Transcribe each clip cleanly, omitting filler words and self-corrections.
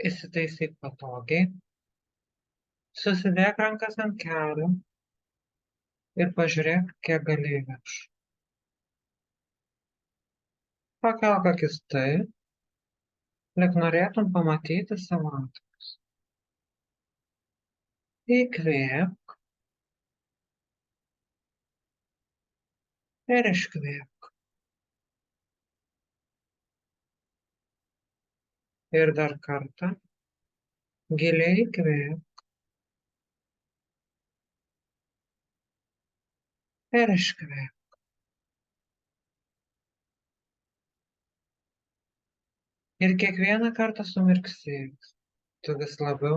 Įsitaisyk patogiai, susidėk rankas ant kelių ir pažiūrėk, kiek gali į viršų. Pakelk akis taip, lyg norėtum pamatyti savo antakius. Įkvėpk ir iškvėpk. Ir dar kartą giliai įkvėpk ir iškvėpk. Ir kiekvieną kartą sumirksėjus, tu vis labiau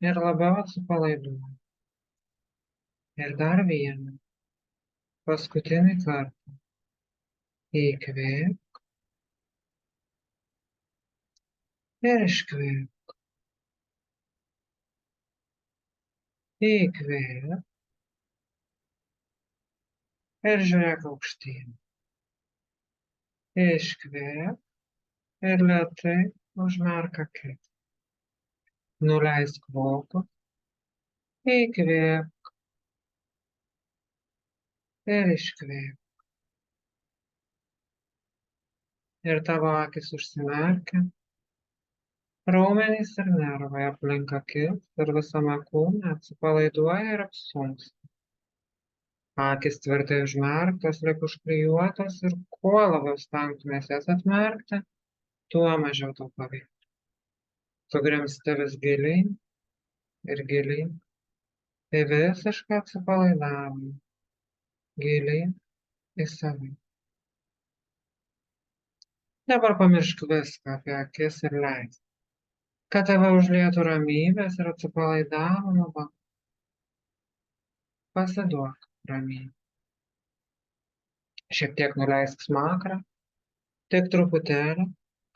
ir labiau atsipalaiduoji. Ir dar vieną, paskutinį kartą. Įkvėpk ir iškvėpk. Įkvėpk ir žiūrėk aukštyn. Iškvėpk ir lėtai užmerk akis. Nuleisk kvopą. Įkvėpk ir iškvėpk. Ir tavo akis užsimerkia. Raumenys ir nervai aplink akis ir visame kūne atsipalaiduoja ir apsunksta. Akys tvirtai užmerktos, lyg užklijuotos ir kuo labiau stengtumės jas atmerkti, tuo mažiau tau pavyktų. Tu grimzti vis gilyn ir gilyn, į visišką atsipalaidavimą, gilyn į save. Dabar pamiršk viską apie akis ir leisk, kad tave užlietų ramybės ir atsipalaidavimo banga. Pasiduok ramybei. Šiek tiek nuleisk smakrą, tik truputėlį,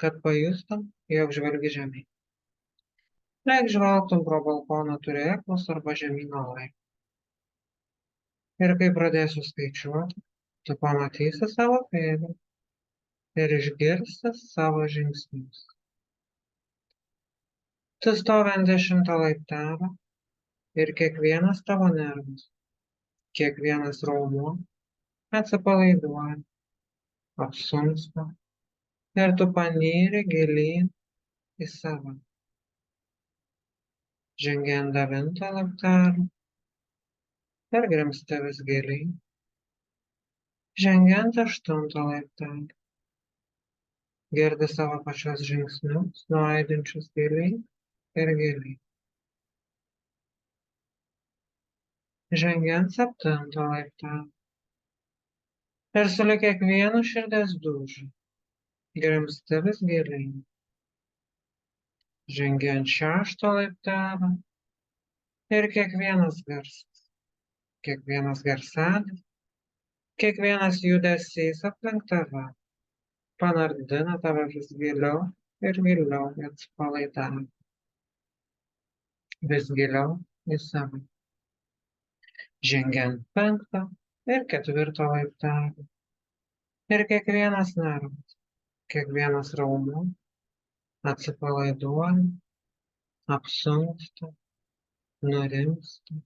kad pajustum, jog žvelgi žemyn. Lyg žvelgtum pro balkono turėklus arba žemyno laipą. Ir kai pradėsiu skaičiuoti, tu pamatysi savo pėdą ir išgirsi savo žingsnius. Tu stovi ant 10 laiptelio ir kiekvienas tavo nervas, kiekvienas raumuo atsipalaiduoja, apsunksta ir tu panyri gilyn į save. Žengi ant 9 laiptelio ir grimzti vis gilyn. Žengi ant 8 laiptelio. Girdi savo pačios žingsnius, nuaidinčius gilyn ir gilyn. Žengi ant 7 laiptelio. Ir sulig kiekvienu širdies dūžiu grimzti vis gilyn. Žengi ant 6 laiptelio ir kiekvienas garsas, kiekvienas garselis, kiekvienas judesys aplink tave panardina tave vis giliau ir giliau į atsipalaidavimą. Vis giliau į save. Žengi ant 5 ir 4 laiptelio. Ir kiekvienas nervas, kiekvienas raumuo atsipalaiduoja, apsunksta, nurimsta.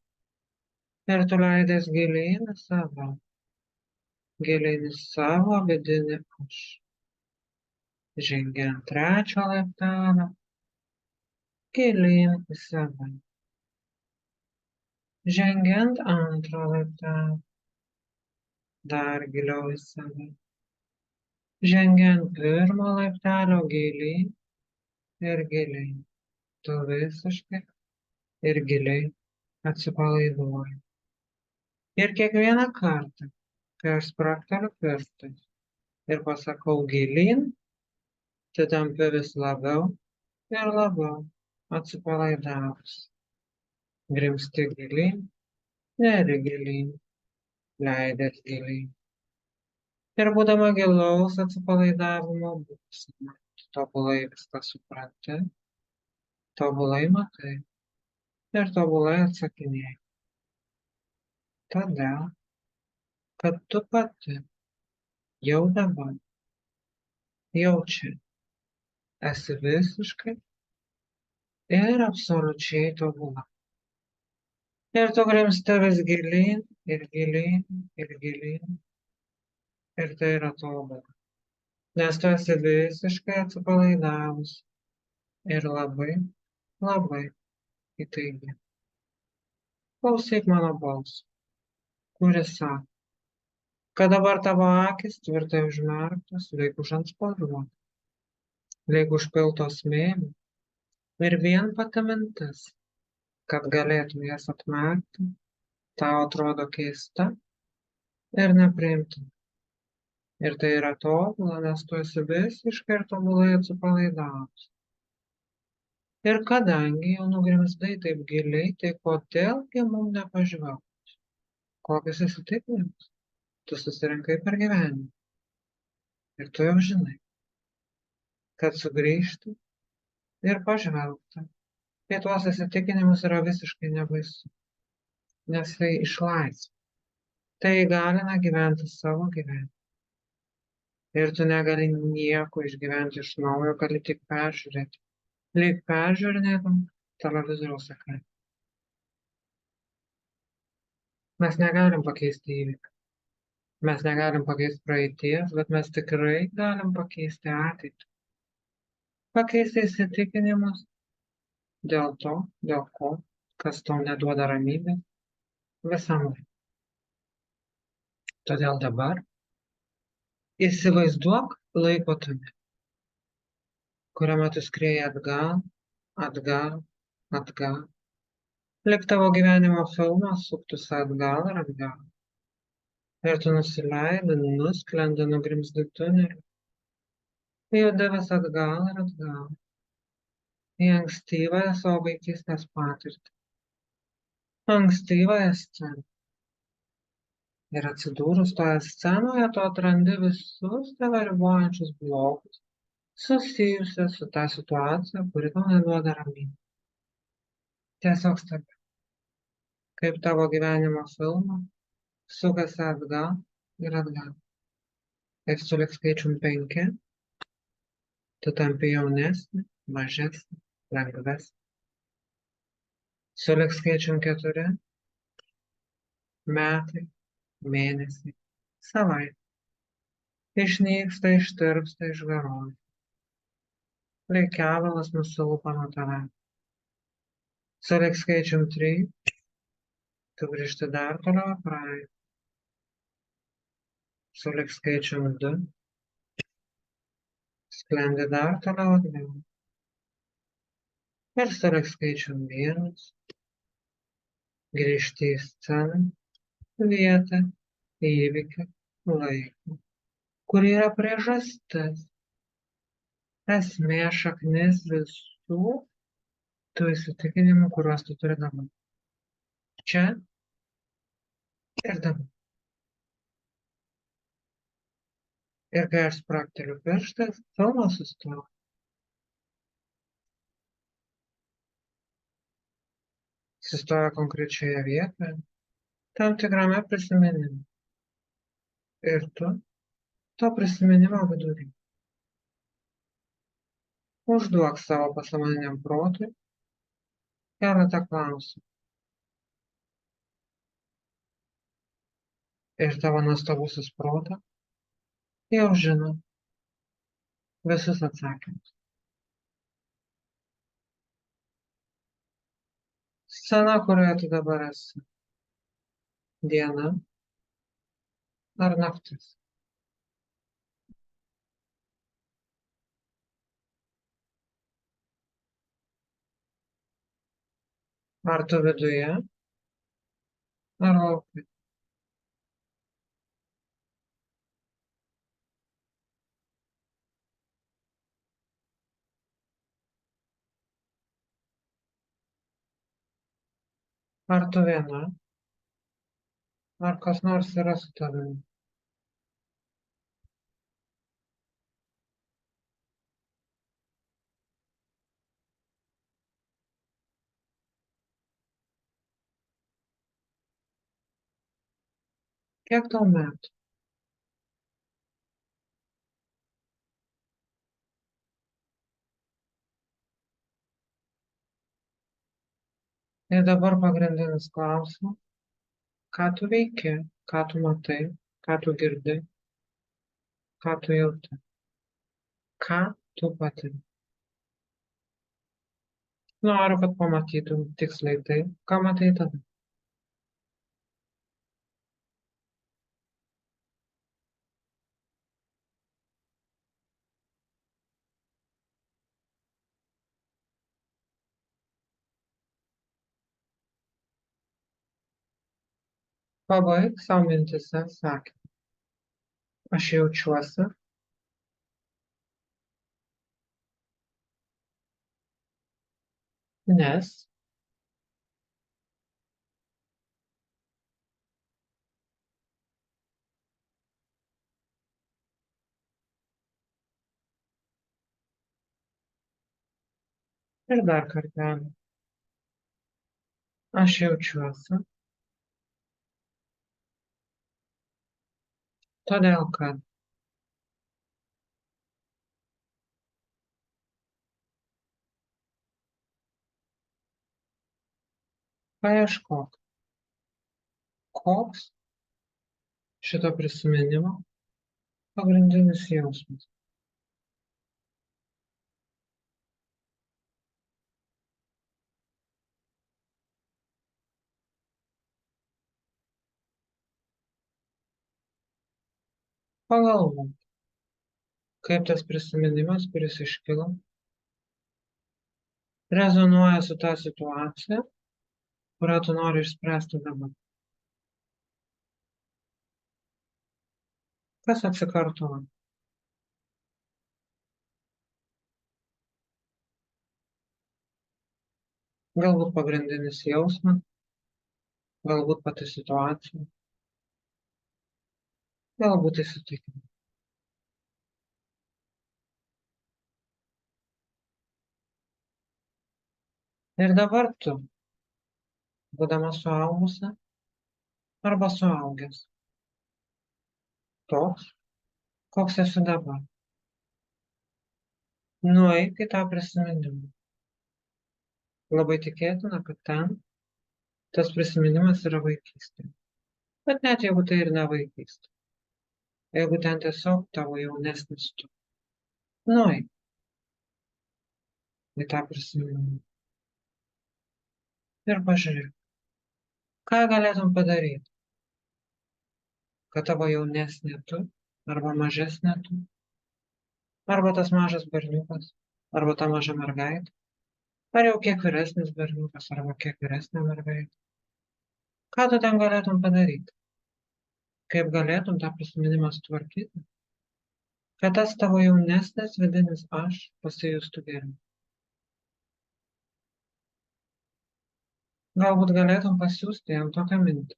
Ir tu leidies gilyn į save, gilyn į savo vidinį aš. Žengi ant 3 laiptelio, gilyn į save. Žengi ant 2 laiptelio, dar giliau į save. Žengi ant 1 laiptelio gilyn ir gilyn. Tu visiškai ir giliai atsipalaiduoji. Ir kiekvieną kartą, kai aš sprakteliu pirštais ir pasakau gilyn, tu tampi vis labiau ir labiau atsipalaidavus. Grimzti gilyn, neri gilyn, leidės gilyn. Ir būdama gilaus atsipalaidavimo būsena, tu tobulai viską supranti, tobulai matai ir tobulai atsakinėji. Todėl, kad tu pati jau dabar, jau čia, esi visiškai ir absoliučiai tobula. Ir tu grimsti vis gilyn ir gilyn ir gilyn. Ir tai yra tobula. Nes tu esi visiškai atsipalaidavus ir labai, labai įtaigi. Klausyk mano balso, kuris sako, kad dabar tavo akys tvirtai užmerktos, lyg užantspauduotos, lyg užpiltos smėliu. Ir vien pati mintis, kad galėtum jas atmerkti, tau atrodo keista ir nepriimtina. Ir tai yra tobula, nes tu esi visiškai ir tobulai atsipalaidavus. Ir kadangi jau nugrimzdai taip giliai, tai kodėlgi mums nepažvelgti? Kokius įsitikinimus tu susirinkai per gyvenimą? Ir tu jau žinai, kad sugrįžti ir pažvelgti į tuos įsitikinimus yra visiškai nebaisu, nes tai išlaisvina. Tai įgalina gyventi savo gyvenimą. Ir tu negali nieko išgyventi iš naujo, gali tik peržiūrėti. Lyg peržiūrinėtum televizoriaus ekraną. Mes negalim pakeisti įvykių. Mes negalim pakeisti praeities, bet mes tikrai galim pakeisti ateitį. Pakeisti įsitikinimus dėl to, dėl ko, kas tau neduoda ramybės visam laikui. Todėl dabar įsivaizduok laiko tunelį, kuriame tu skrieji atgal, atgal, atgal. Lyg tavo gyvenimo filmas suktųsi atgal ir atgal. Ir tu nusileidi, nusklendi, nugrimzdi tunelį. Judi vis atgal ir atgal. Į ankstyvąją savo vaikystės patirtį. Ankstyvąją sceną. Ir atsidūrus toje scenoje, tu atrandi visus tave ribojančius blokus, susijusius su ta situacija, kuri tau neduoda ramybę. Tiesiog stebi, kaip tavo gyvenimo filmas sukasi atgal ir atgal. Ir sulig skaičium 5, tu tampi jaunesnė, mažesnė, lengvesnė. Sulig skaičium 4, metai, mėnesiai, savaitė. Išnyksta, ištirpsta, išgaruoja. Lyg kevalas nusilupa nuo tave. Sulig skaičium 3, tu grįžti dar toliau į praeitį. Sulig skaičium 2, sklendi dar toliau atgal. Ir sulig skaičium 1, grįžti į sceną, vietą, įvykį, laiką, kur yra priežastis, esmė, šaknis visų tų įsitikinimų, kuriuos tu turi dabar. Čia ir dabar. Ir kai aš sprakteliu pirštais, filmas sustoja. Sustoja konkrečioje vietoje, tam tikrame prisiminime. Ir tu to prisiminimo vidury. Užduok savo pasąmoniniam protui keletą klausimų. Ir tavo nuostabusis protas jau žino visus atsakymus. Scena, kurioje tu dabar esi. Diena ar naktis. Ar tu viduje, ar lauke. Ar tu viena, ar kas nors yra su tavimi. Kiek tau metų? Ir dabar pagrindinis klausimas, ką tu veiki, ką tu matai, ką tu girdi, ką tu jauti, ką tu patiri. Noriu, kad pamatytum tiksliai tai, ką matai tada. Pabaik savo mintise sakinį. Aš jaučiuosi, nes ir dar kartelį. Aš jaučiuosi, todėl kad paieškok, koks šito prisiminimo pagrindinis jausmas. Pagalvok, kaip tas prisiminimas, kuris iškilo, rezonuoja su ta situacija, kurią tu nori išspręsti dabar. Kas atsikartoja? Galbūt pagrindinis jausmas, galbūt pati situacija, galbūt įsitikinimai. Ir dabar tu, būdama suaugusi arba suaugęs, toks, koks esi dabar, nueik į tą prisiminimą. Labai tikėtina, kad ten tas prisiminimas yra vaikystė. Bet net jeigu tai ir ne vaikystė, jeigu ten tiesiog tavo jaunesnis tu, nueik į tą prisiminimą ir pažiūrėk, ką galėtum padaryti, kad tavo jaunesnė tu arba mažesnė tu, arba tas mažas berniukas, arba ta maža mergaitė, ar jau kiek vyresnis berniukas, arba kiek vyresnė mergaitė, ką tu ten galėtum padaryti, kaip galėtum tą prisiminimą sutvarkyti, kad tas tavo jaunesnis vidinis aš pasijustų geriau. Galbūt galėtum pasiųsti jam tokią mintį.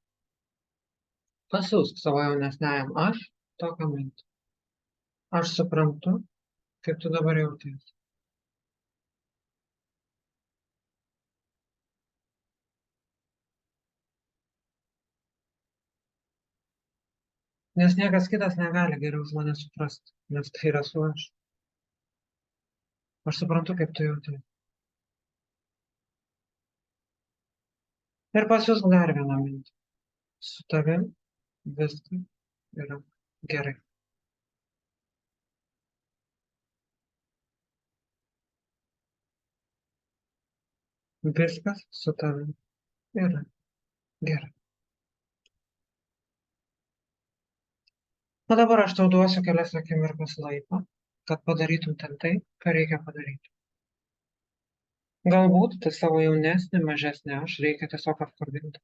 Pasiųsk savo jaunesniajam aš tokią mintį. Aš suprantu, kaip tu dabar jautiesi. Nes niekas kitas negali geriau už mane suprasti, nes tai yra su aš. Aš suprantu, kaip tu jautiesi. Ir pasiųsk dar vieną mintį. Su tavim viskas yra gerai. Viskas su tavim yra gerai. O dabar aš tau duosiu kelias akimirkas laiko, kad padarytum ten tai, ką reikia padaryti. Galbūt tai savo jaunesnį, mažesnį aš reikia tiesiog apkabinti.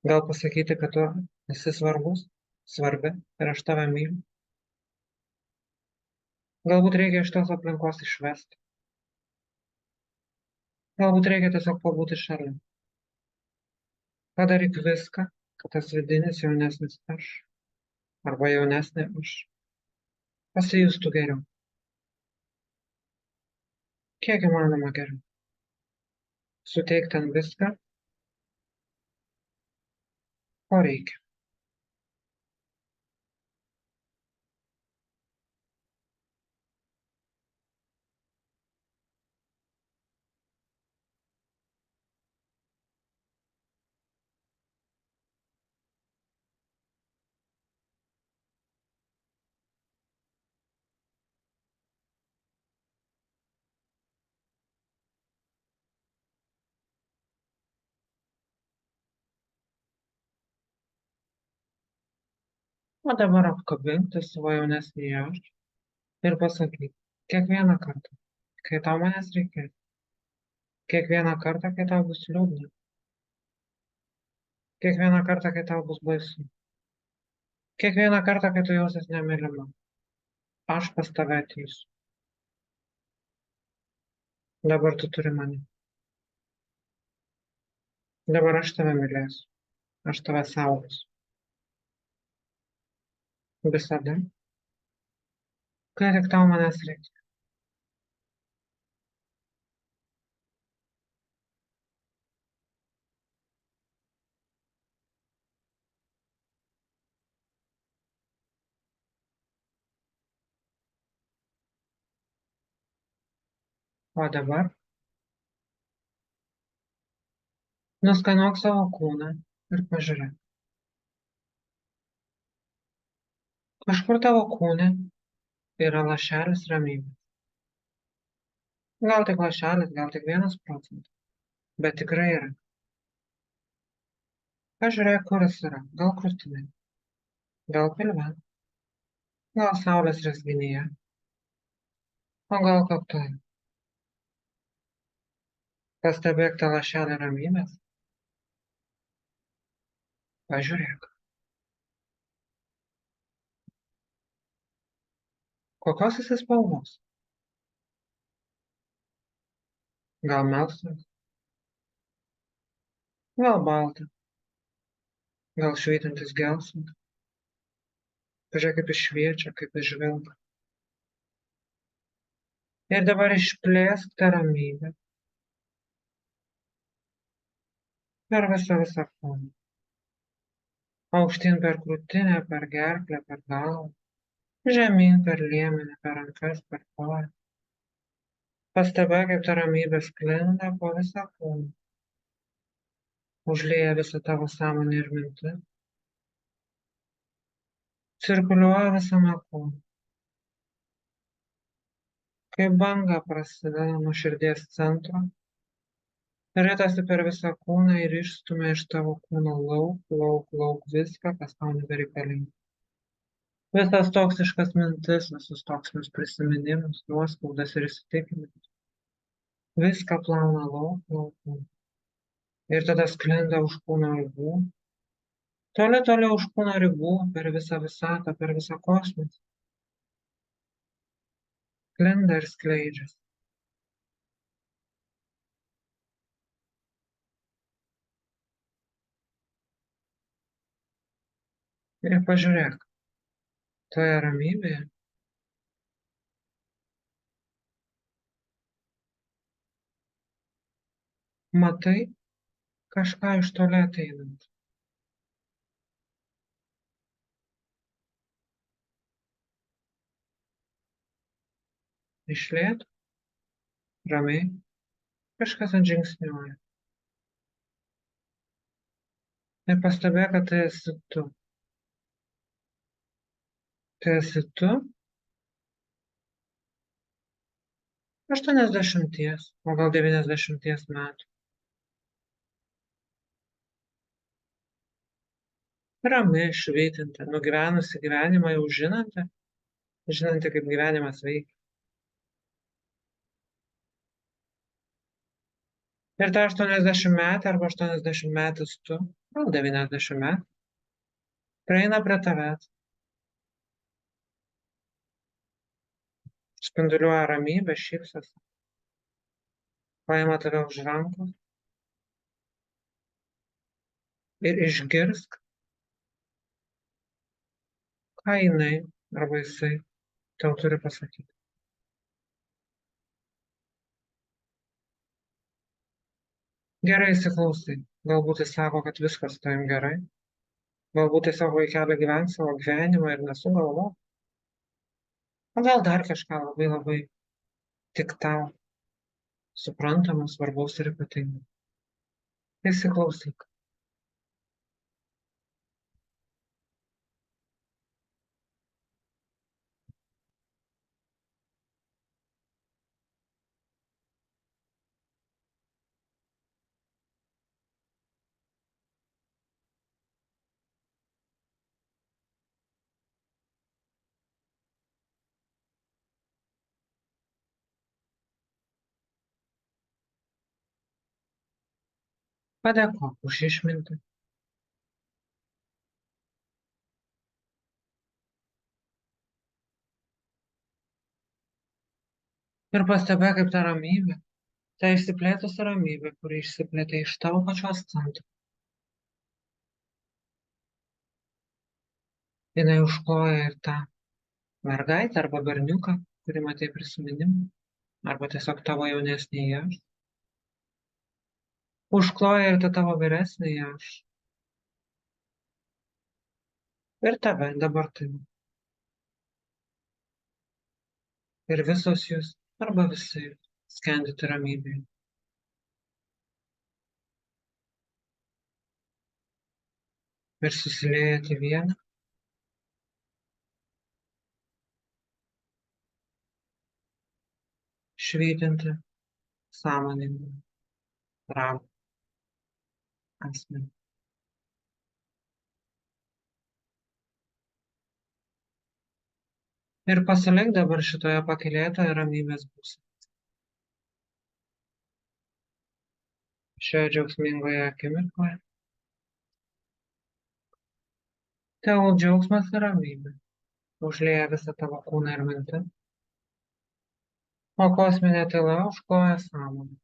Gal pasakyti, kad tu esi svarbus, svarbi ir aš tave myliu. Galbūt reikia iš tos aplinkos išvesti. Galbūt reikia tiesiog pabūti šalia. Padaryk viską, kad tas vidinis jaunesnis aš arba jaunesnė aš pasijustų geriau. Kiek įmanoma geriau. Suteik ten viską, ko reikia. O dabar apkabink tu savo jaunesnį aš ir pasakyk, kiekvieną kartą, kai tau manęs reikės, kiekvieną kartą, kai tau bus liūdna, kiekvieną kartą, kai tau bus baisu, kiekvieną kartą, kai tu jausies nemylima, aš pas tave ateisiu. Dabar tu turi mane. Dabar aš tave mylėsiu. Aš tave saugosiu. Visada, kai tik tau manęs reikia. O dabar nuskanuok savo kūną ir pažiūrėk. Kažkur tavo kūne yra lašelis ramybės. Gal tik lašelis, gal tik 1%. Bet tikrai yra. Pažiūrėk, kur jis yra. Gal krūtinė, gal pilve, gal saulės rezginyje, o gal kaktoje. Pastebėk tą lašelį ramybės. Pažiūrėk. Kokios jis spalvos? Gal melsvas, gal balta, gal švytintis gelsvas. Pažiūrėk, kaip jis šviečia, kaip jis žvilga. Ir dabar išplėsk tą ramybę per visą kūną. Aukštyn per krūtinę, per gerklę, per galvą. Žemyn per liemenį, per rankas, per koją. Pastebėk, kaip ta ramybė sklinda po visą kūną. Užlieja visą tavo sąmonę ir mintis. Cirkuliuoja visame kūne. Kaip banga prasideda nuo širdies centro. Ritasi per visą kūną ir išstumia iš tavo kūno lauk viską, kas tau nebereikalinga. Visas toksiškas mintis, visus toksinius prisiminimus, nuoskaudas ir įsitikinimus. Viską plauna lauk. Ir tada sklinda už kūno ribų. Toli už kūno ribų, per visą visatą, per visą kosmosą. Sklinda ir skleidžiasi. Ir pažiūrėk, toje ramybėje matai kažką iš toli ateinant. Iš lėto, ramiai, kažkas atžingsniuoja. Ir pastebėk, kad tai esi tu. Tai esi tu 80, o gal 90 metų. Rami, švytinti, nugyvenusi gyvenimą jau žinanti, kaip gyvenimas veikia. Ir ta 80 arba 80 tu, gal 90 prieina prie tavęs, spinduliuoja ramybę, šypsosi, paima tave už rankos ir išgirsk, ką jinai arba jisai tau turi pasakyti. Gerai įsiklausai, galbūt jis sako, kad viskas su tavim gerai, galbūt tiesiog vaikeli gyventi savo gyvenimą ir nesugalvo, o gal dar kažką labai tik tau suprantamo, svarbaus ir ypatingo. Įsiklausyk. Padėkok už išmintį ir pastebėk, kaip ta ramybė, ta išsiplėtusi ramybė, kuri išsiplėtė iš tavo pačios centro. Jinai užkloja ir tą mergaitę arba berniuką, kurį matei prisiminimą, arba tiesiog tavo jaunesnįjį aš. Užkloja ir tą tavo vyresnįjį aš. Ir tave dabartinį. Ir visos jūs, arba visi, skendite ramybėje. Ir susiliejate į vieną, švytintį, sąmoningą, ramų asmenį. Ir pasilik dabar šitoje pakylėtoje ramybės būsenoje. Šioje džiaugsmingoje akimirkoje. Tegul džiaugsmas ir ramybė užlieja visą tavo kūną ir mintis, o kosminė tyla užkloja sąmonę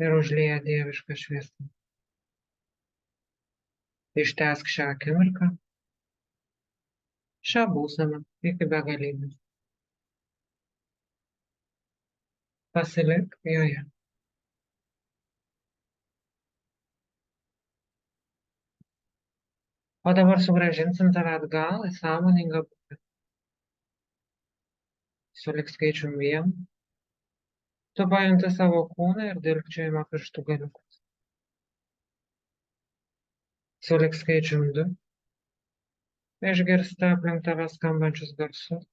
ir užlieja dievišką šviesą. Ištęsk šią akimirką, šią būseną iki begalybės. Pasilik joje. O dabar sugrąžinsim tave atgal į sąmoningą būseną. Sulig skaičium 1. Tu pajunti savo kūną ir dilgčiojimą pirštų galiukus. Sulig skaičium 2. Išgirsti aplink tave skambančius garsus.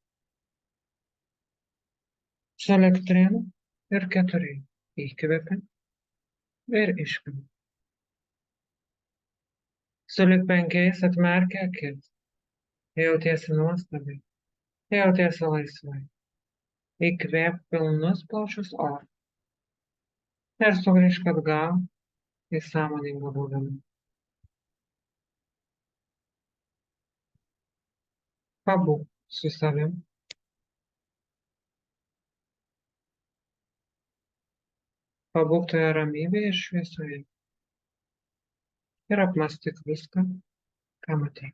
Sulig 3 ir 4. Įkvepi ir iškvepi. Sulig 5 atmerki akis. Jautiesi nuostabiai. Jautiesi laisvai. Įkvėp pilnus plaučius oro. Ir sugrįžk atgal į sąmoningą buvimą. Pabūk su savim. Pabūk toje ramybėje ir šviesoje. Ir apmąstyk viską, ką matei.